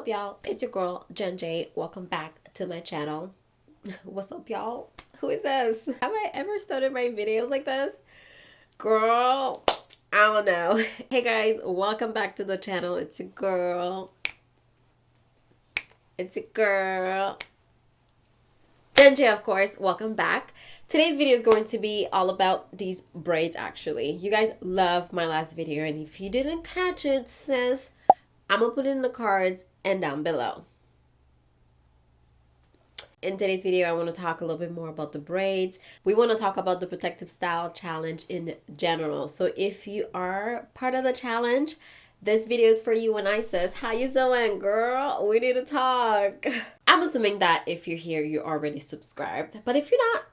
y'all? It's your girl Jen J. Welcome back to my channel. What's up, y'all? Who is this? Have I ever started my videos like this? Girl, I don't know. Hey guys, welcome back to the channel. It's your girl. It's your girl Jen J, of course. Welcome back. Today's video is going to be all about these braids. Actually, you guys love my last video, and if you didn't catch it, sis, I'm gonna put it in the cards and down below. In today's video, I want to talk a little bit more about the braids. We want to talk about the protective style challenge in general. So if you are part of the challenge, this video is for you. And I says, how you doing, girl? We need to talk. I'm assuming that if you're here, you're already subscribed. But if you're not,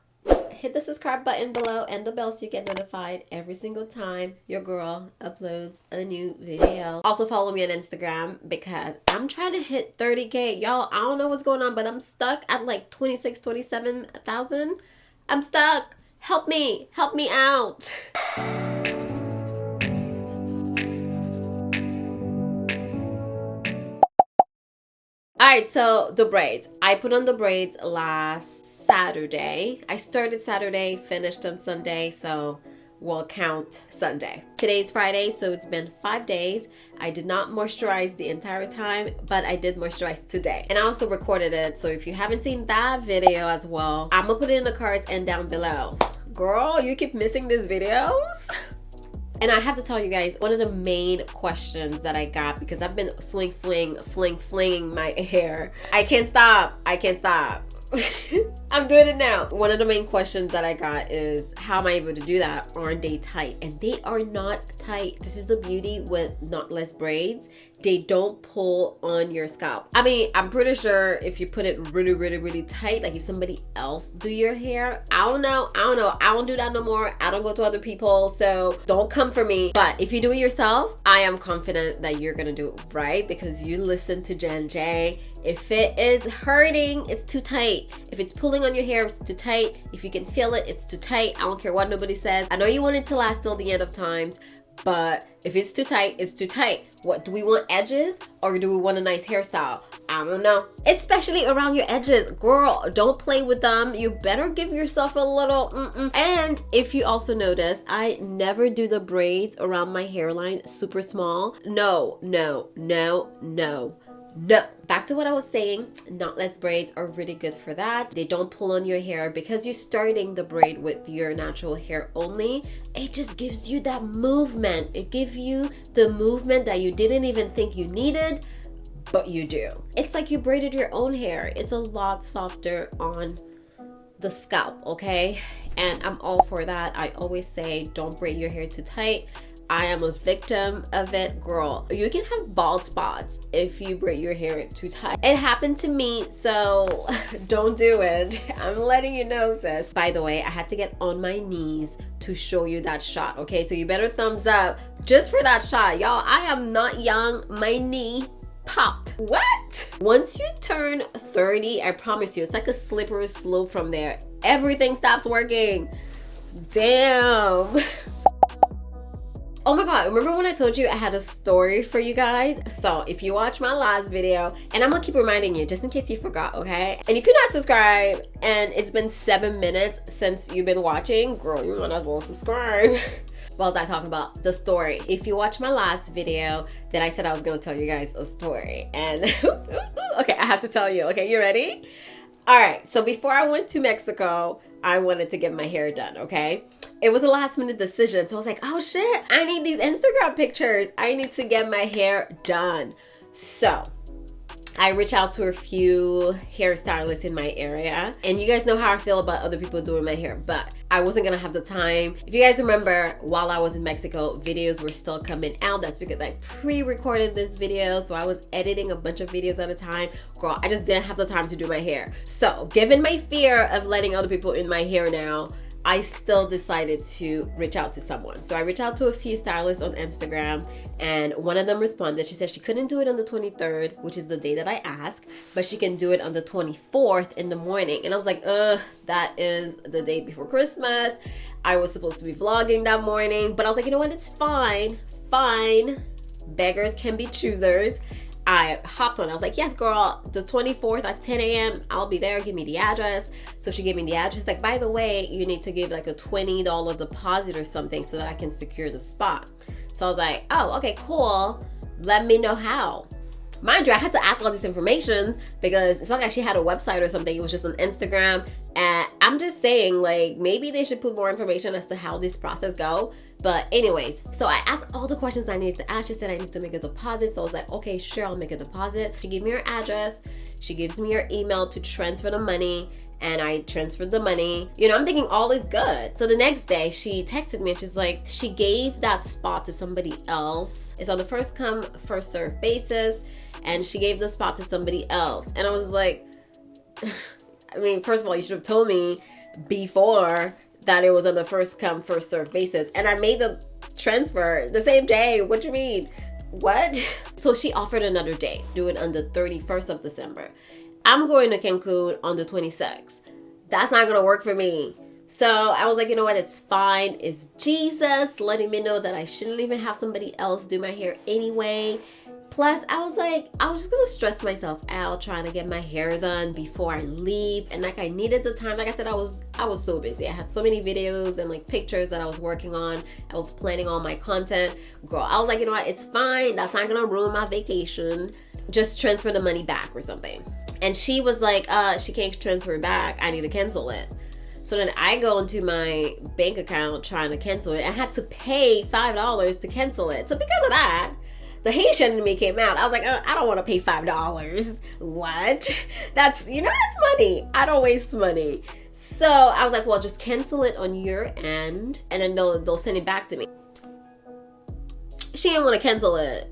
hit the subscribe button below and the bell so you get notified every single time your girl uploads a new video. Also follow me on Instagram because I'm trying to hit 30K. Y'all, I don't know what's going on, but I'm stuck at like 27,000. I'm stuck. Help me out. Alright, so the braids. I put on the braids last Saturday. I started Saturday, finished on Sunday, so we'll count Sunday. Today's Friday, so it's been 5 days. I did not moisturize the entire time, but I did moisturize today. And I also recorded it, so if you haven't seen that video as well, I'm gonna put it in the cards and down below. Girl, you keep missing these videos? And I have to tell you guys, one of the main questions that I got, because I've been flinging my hair. I can't stop. I'm doing it now. One of the main questions that I got is, how am I able to do that? Aren't they tight? And they are not tight. This is the beauty with knotless braids. They don't pull on your scalp. I mean, I'm pretty sure if you put it really tight, like if somebody else do your hair, I don't know. I don't do that no more. I don't go to other people, so don't come for me. But if you do it yourself, I am confident that you're gonna do it right because you listen to Jen J. If it is hurting, it's too tight. If it's pulling on your hair, it's too tight. If you can feel it, it's too tight. I don't care what nobody says. I know you want it to last till the end of times, but if it's too tight, it's too tight. What, do we want edges or do we want a nice hairstyle? I don't know. Especially around your edges. Girl, don't play with them. You better give yourself a little And if you also notice, I never do the braids around my hairline super small. No. Back to what I was saying, knotless braids are really good for that. They don't pull on your hair because you're starting the braid with your natural hair only. It just gives you that movement. It gives you the movement that you didn't even think you needed, but you do. It's like you braided your own hair. It's a lot softer on the scalp, okay? And I'm all for that. I always say, don't braid your hair too tight. I am a victim of it. Girl, you can have bald spots if you braid your hair too tight. It happened to me, so don't do it. I'm letting you know, sis. By the way, I had to get on my knees to show you that shot, okay? So you better thumbs up just for that shot. Y'all, I am not young. My knee popped. What? Once you turn 30, I promise you, it's like a slippery slope from there. Everything stops working. Damn. Oh my god, remember when I told you I had a story for you guys? So if you watch my last video, and I'm gonna keep reminding you just in case you forgot, okay? And if you're not subscribed and it's been 7 minutes since you've been watching, girl, you might as well subscribe. What was I talking about? The story. If you watch my last video, then I said I was gonna tell you guys a story. And okay, I have to tell you. Okay, you ready? All right, so before I went to Mexico, I wanted to get my hair done, okay? It was a last minute decision. So I was like, oh shit, I need these Instagram pictures. I need to get my hair done. So I reached out to a few hairstylists in my area. And you guys know how I feel about other people doing my hair, but I wasn't gonna have the time. If you guys remember, while I was in Mexico, videos were still coming out. That's because I pre-recorded this video. So I was editing a bunch of videos at a time. Girl, I just didn't have the time to do my hair. So given my fear of letting other people in my hair now, I still decided to reach out to someone. So I reached out to a few stylists on Instagram, and one of them responded. She said she couldn't do it on the 23rd, which is the day that I asked, but she can do it on the 24th in the morning. And I was like, that is the day before Christmas. I was supposed to be vlogging that morning, but I was like, you know what? It's fine. Beggars can be choosers. I hopped on. I was like, yes, girl, the 24th at 10 a.m. I'll be there. Give me the address. So she gave me the address. Like, by the way, you need to give like a $20 deposit or something so that I can secure the spot. So I was like, oh, okay, cool. Let me know how. Mind you, I had to ask all this information because it's not like she had a website or something. It was just on Instagram. And I'm just saying, like, maybe they should put more information as to how this process go. But anyways, so I asked all the questions I needed to ask. She said I need to make a deposit. So I was like, okay, sure, I'll make a deposit. She gave me her address. She gives me her email to transfer the money. And I transferred the money. You know, I'm thinking all is good. So the next day she texted me and she's like, she gave that spot to somebody else. It's on the first come, first serve basis. And she gave the spot to somebody else. And I was like, I mean, first of all, you should have told me before that it was on the first come, first serve basis. And I made the transfer the same day. What do you mean? What? So she offered another day, do it on the 31st of December. I'm going to Cancun on the 26th. That's not gonna work for me. So I was like, you know what, it's fine. It's Jesus letting me know that I shouldn't even have somebody else do my hair anyway. Plus, I was like, I was just gonna stress myself out trying to get my hair done before I leave. And like, I needed the time. Like I said, I was so busy. I had so many videos and like pictures that I was working on. I was planning all my content. Girl, I was like, you know what, it's fine. That's not gonna ruin my vacation. Just transfer the money back or something. And she was like, she can't transfer it back. I need to cancel it. So then I go into my bank account trying to cancel it. I had to pay $5 to cancel it. So because of that, the Haitian in me came out. I was like, I don't want to pay $5. What? That's, you know, that's money. I don't waste money. So I was like, well, just cancel it on your end and then they'll send it back to me. She didn't want to cancel it.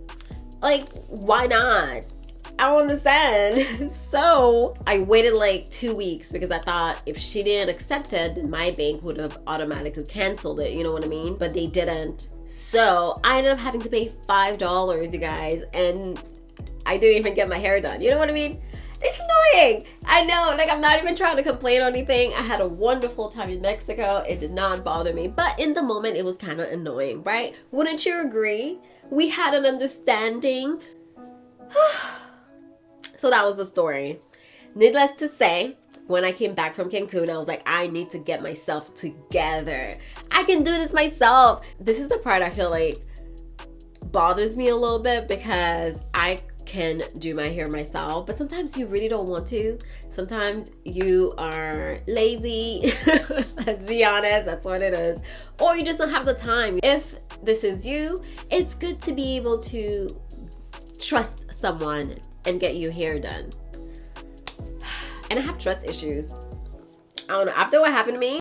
Like, why not? I don't understand. So I waited like 2 weeks because I thought if she didn't accept it, then my bank would have automatically canceled it. You know what I mean? But they didn't. So I ended up having to pay $5, you guys. And I didn't even get my hair done. You know what I mean? It's annoying. I know. Like, I'm not even trying to complain or anything. I had a wonderful time in Mexico. It did not bother me. But in the moment, it was kind of annoying, right? Wouldn't you agree? We had an understanding. So that was the story. Needless to say, when I came back from Cancun, I was like, I need to get myself together. I can do this myself. This is the part I feel like bothers me a little bit because I can do my hair myself, but sometimes you really don't want to. Sometimes you are lazy. Let's be honest, that's what it is. Or you just don't have the time. If this is you, it's good to be able to trust someone and get your hair done. And I have trust issues. I don't know, after what happened to me,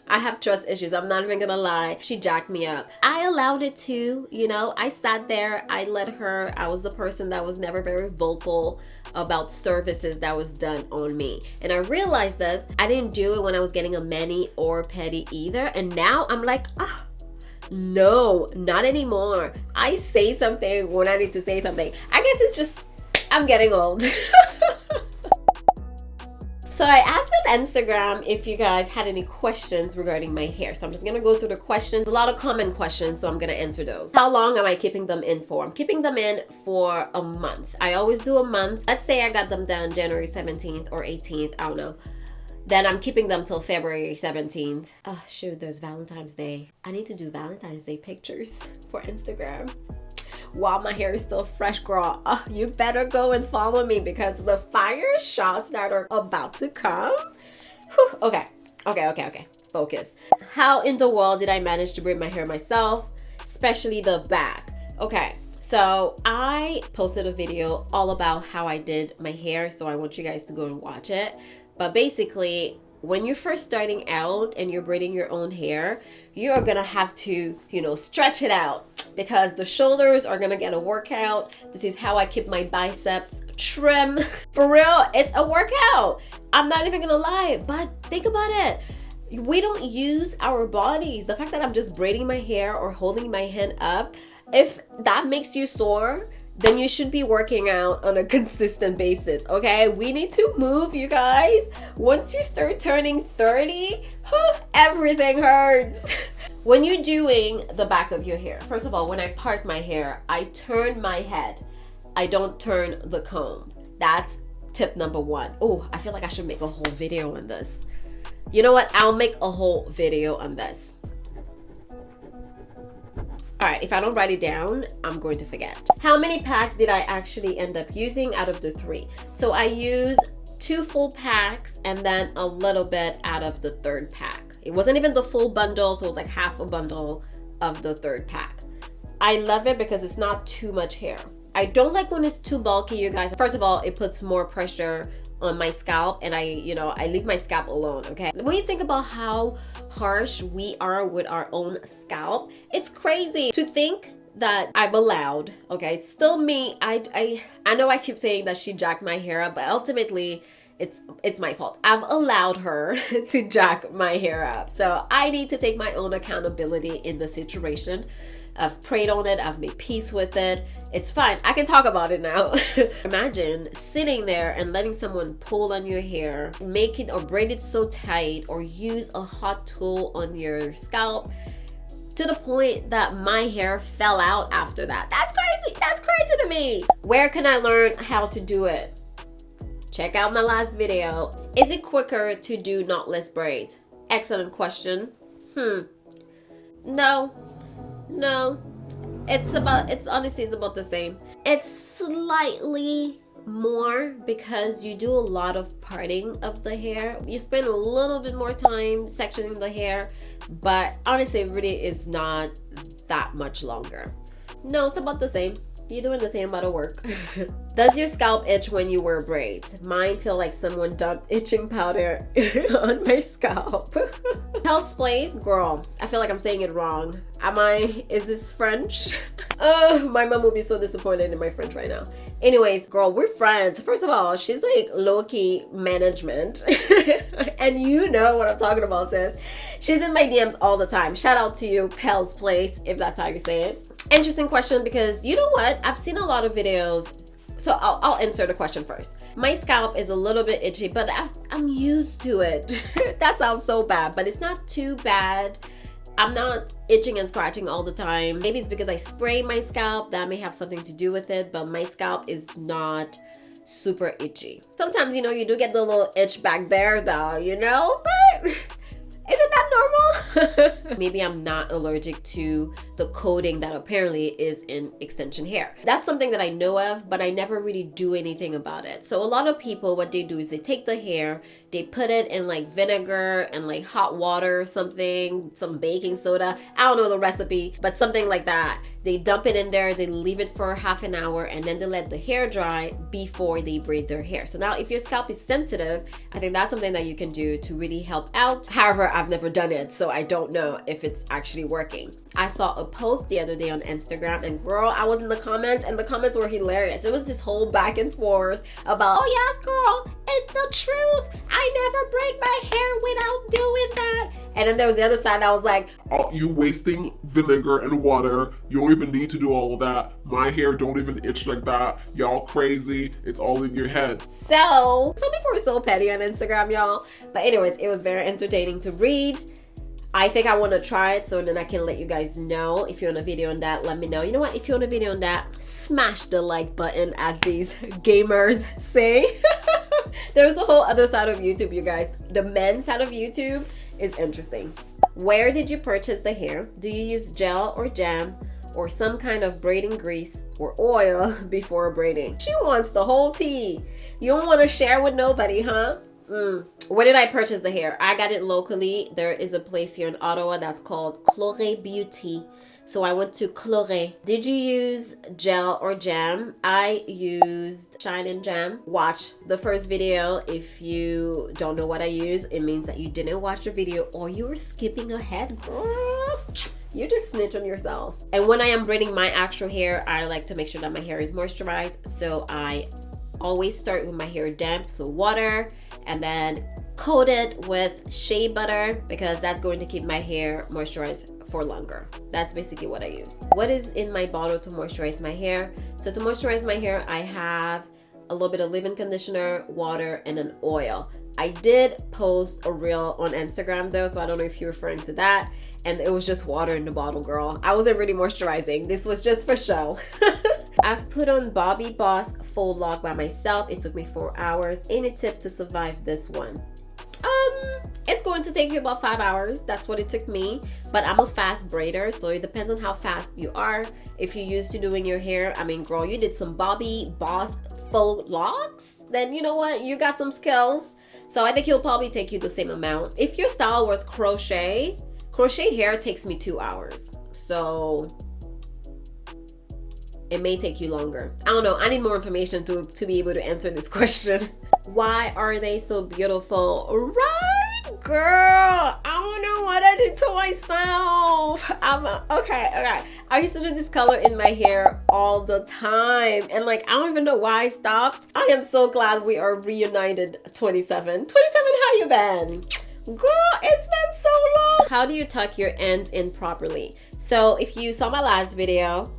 I have trust issues. I'm not even gonna lie. She jacked me up. I allowed it to, you know, I sat there, I let her. I was the person that was never very vocal about services that was done on me. And I realized this, I didn't do it when I was getting a mani or pedi either. And now I'm like, no, not anymore. I say something when I need to say something. I guess it's just, I'm getting old. So I asked on Instagram if you guys had any questions regarding my hair. So I'm just gonna go through the questions. A lot of common questions, so I'm gonna answer those. How long am I keeping them in for? I'm keeping them in for a month. I always do a month. Let's say I got them done January 17th or 18th, I don't know. Then I'm keeping them till February 17th. Oh shoot, there's Valentine's Day. I need to do Valentine's Day pictures for Instagram while my hair is still fresh, girl. You better go and follow me because the fire shots that are about to come. Whew. Okay. Focus. How in the world did I manage to braid my hair myself, especially the back? Okay, so I posted a video all about how I did my hair, so I want you guys to go and watch it. But basically, when you're first starting out and you're braiding your own hair, you are gonna have to, you know, stretch it out because the shoulders are gonna get a workout. This is how I keep my biceps trim. For real, it's a workout. I'm not even gonna lie, but think about it. We don't use our bodies. The fact that I'm just braiding my hair or holding my hand up, if that makes you sore, then you should be working out on a consistent basis, okay? We need to move, you guys. Once you start turning 30, everything hurts. When you're doing the back of your hair, first of all, when I part my hair, I turn my head I don't turn the comb. That's tip number one. Oh, I feel like I should make a whole video on this. You know what? I'll make a whole video on this. All right, if I don't write it down, I'm going to forget. How many packs did I actually end up using out of the 3? So I used 2 full packs and then a little bit out of the 3rd pack. It wasn't even the full bundle, so it was like half a bundle of the 3rd pack. I love it because it's not too much hair. I don't like when it's too bulky, you guys. First of all, it puts more pressure on my scalp, and I leave my scalp alone, okay? When you think about how harsh we are with our own scalp, it's crazy to think that I've allowed, okay? It's still me. I know I keep saying that she jacked my hair up, but ultimately it's my fault. I've allowed her to jack my hair up. So I need to take my own accountability in the situation. I've prayed on it, I've made peace with it. It's fine, I can talk about it now. Imagine sitting there and letting someone pull on your hair, make it or braid it so tight, or use a hot tool on your scalp to the point that my hair fell out after that. That's crazy, that's crazy to me. Where can I learn how to do it? Check out my last video. Is it quicker to do knotless braids? Excellent question. No, it's honestly about the same. It's slightly more because you do a lot of parting of the hair. You spend a little bit more time sectioning the hair, but honestly it really is not that much longer. No, it's about the same. You're doing the same amount of work. Does your scalp itch when you wear braids? Mine feel like someone dumped itching powder on my scalp. Health Plays, girl, I feel like I'm saying it wrong. Is this French? My mom will be so disappointed in my French right now. Anyways, girl, we're friends. First of all, she's like low-key management. And you know what I'm talking about, sis. She's in my DMs all the time. Shout out to you, Health Place, if that's how you say it. Interesting question, because you know what? I've seen a lot of videos. So I'll answer the question first. My scalp is a little bit itchy, but I'm used to it. That sounds so bad, but it's not too bad. I'm not itching and scratching all the time. Maybe it's because I spray my scalp. That may have something to do with it, but my scalp is not super itchy. Sometimes, you do get the little itch back there though, but isn't that normal? Maybe I'm not allergic to the coating that apparently is in extension hair. That's something that I know of, but I never really do anything about it. So a lot of people, what they do is they take the hair, they put it in like vinegar and like hot water or something, some baking soda. I don't know the recipe, but something like that. They dump it in there, they leave it for half an hour, and then they let the hair dry before they braid their hair. So now if your scalp is sensitive, I think that's something that you can do to really help out. However, I've never done it, so I don't know if it's actually working. I saw a post the other day on Instagram, and girl, I was in the comments, and the comments were hilarious. It was this whole back and forth about, oh yes girl, it's the truth. I never braid my hair without doing that. And then there was the other side that was like, oh, you wasting vinegar and water. You don't even need to do all of that. My hair don't even itch like that. Y'all crazy. It's all in your head. So some people are so petty on Instagram, y'all. But anyways, it was very entertaining to read. I think I want to try it, so then I can let you guys know. If you want a video on that, let me know. You know what? If you want a video on that, smash the like button, as these gamers say. There's a whole other side of YouTube, you guys. The men's side of YouTube is interesting. Where did you purchase the hair? Do you use gel or jam or some kind of braiding grease or oil before braiding? She wants the whole tea. You don't want to share with nobody, huh? Where did I purchase the hair? I got it locally. There is a place here in Ottawa that's called Chloré Beauty. So I went to Chloré. Did you use gel or jam? I used Shine and Jam. Watch the first video. If you don't know what I use, it means that you didn't watch the video or you were skipping ahead, girl. You just snitch on yourself. And when I am braiding my actual hair, I like to make sure that my hair is moisturized. So I always start with my hair damp, so water, and then coat it with shea butter because that's going to keep my hair moisturized for longer. That's basically what I used. What is in my bottle to moisturize my hair? So to moisturize my hair, I have a little bit of leave-in conditioner, water, and an oil. I did post a reel on Instagram though, so I don't know if you're referring to that. And it was just water in the bottle, girl. I wasn't really moisturizing. This was just for show. I've put on Bobby Boss full lock by myself. It took me 4 hours. Any tip to survive this one? It's going to take you about 5 hours. That's what it took me. But I'm a fast braider, so it depends on how fast you are. If you're used to doing your hair, I mean, girl, you did some Bobby Boss full locks, then you know what? You got some skills. So I think it'll probably take you the same amount. If your style was crochet hair takes me 2 hours. So it may take you longer. I don't know. I need more information to be able to answer this question. Why are they so beautiful? Right, girl? I don't know what I did to myself. Okay. I used to do this color in my hair all the time. And like, I don't even know why I stopped. I am so glad we are reunited. 27, how you been? Girl, it's been so long. How do you tuck your ends in properly? So if you saw my last video,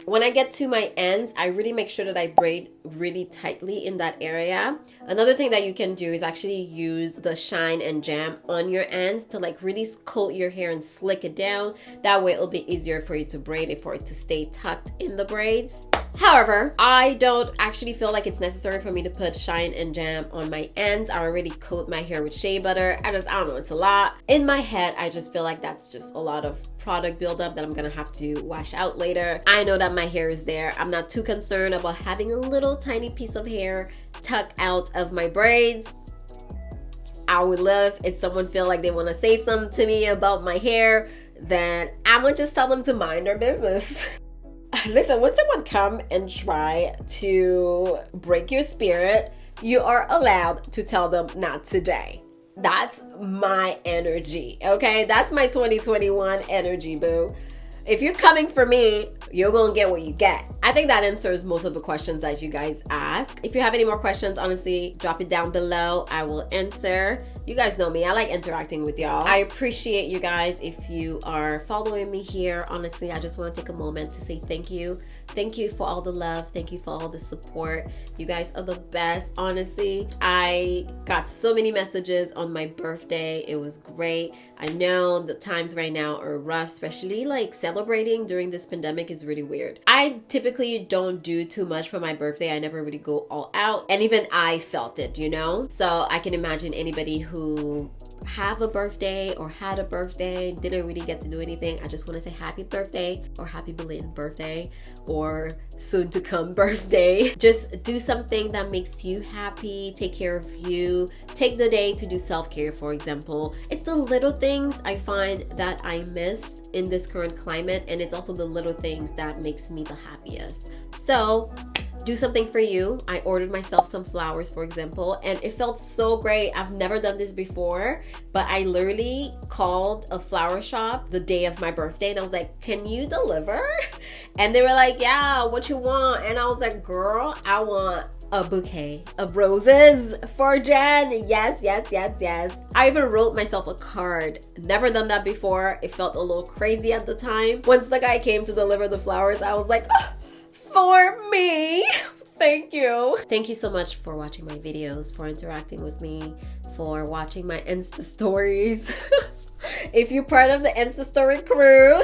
when I get to my ends, I really make sure that I braid really tightly in that area. Another thing that you can do is actually use the shine and jam on your ends to like really coat your hair and slick it down. That way it'll be easier for you to braid it, for it to stay tucked in the braids. However, I don't actually feel like it's necessary for me to put shine and jam on my ends. I already coat my hair with shea butter. I don't know, it's a lot. In my head, I just feel like that's just a lot of product buildup that I'm gonna have to wash out later. I know that my hair is there. I'm not too concerned about having a little tiny piece of hair tuck out of my braids. I would love if someone feel like they want to say something to me about my hair, then I'm gonna just tell them to mind their business. Listen, when someone come and try to break your spirit, you are allowed to tell them not today. That's my energy, okay? That's my 2021 energy, boo. If you're coming for me, you're gonna get what you get. I think that answers most of the questions that you guys ask. If you have any more questions, honestly, drop it down below. I will answer. You guys know me. I like interacting with y'all. I appreciate you guys. If you are following me here, honestly, I just want to take a moment to say thank you. Thank you for all the love. Thank you for all the support. You guys are the best. Honestly, I got so many messages on my birthday. It was great. I know the times right now are rough, especially like celebrating during this pandemic is really weird. I typically don't do too much for my birthday. I never really go all out. And even I felt it, you know? So I can imagine anybody who have a birthday or had a birthday, didn't really get to do anything. I just want to say happy birthday or happy belated birthday or soon to come birthday. Just do something that makes you happy. Take care of you. Take the day to do self-care, for example. It's the little things I find that I miss in this current climate, and it's also the little things that makes me the happiest. So do something for you. I ordered myself some flowers, for example, and it felt so great. I've never done this before, but I literally called a flower shop the day of my birthday and I was like, can you deliver? And they were like, yeah, what you want? And I was like, girl, I want a bouquet of roses for Jen. Yes. I even wrote myself a card. Never done that before. It felt a little crazy at the time. Once the guy came to deliver the flowers, I was like, oh, for me. Thank you. Thank you so much for watching my videos, for interacting with me, for watching my Insta stories. If you're part of the Insta story crew,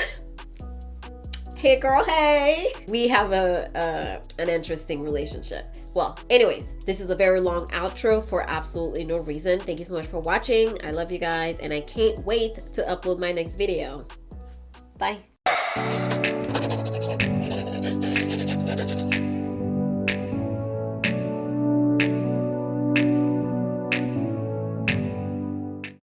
hey girl, hey. We have an interesting relationship. Well, anyways, this is a very long outro for absolutely no reason. Thank you so much for watching. I love you guys and I can't wait to upload my next video. Bye.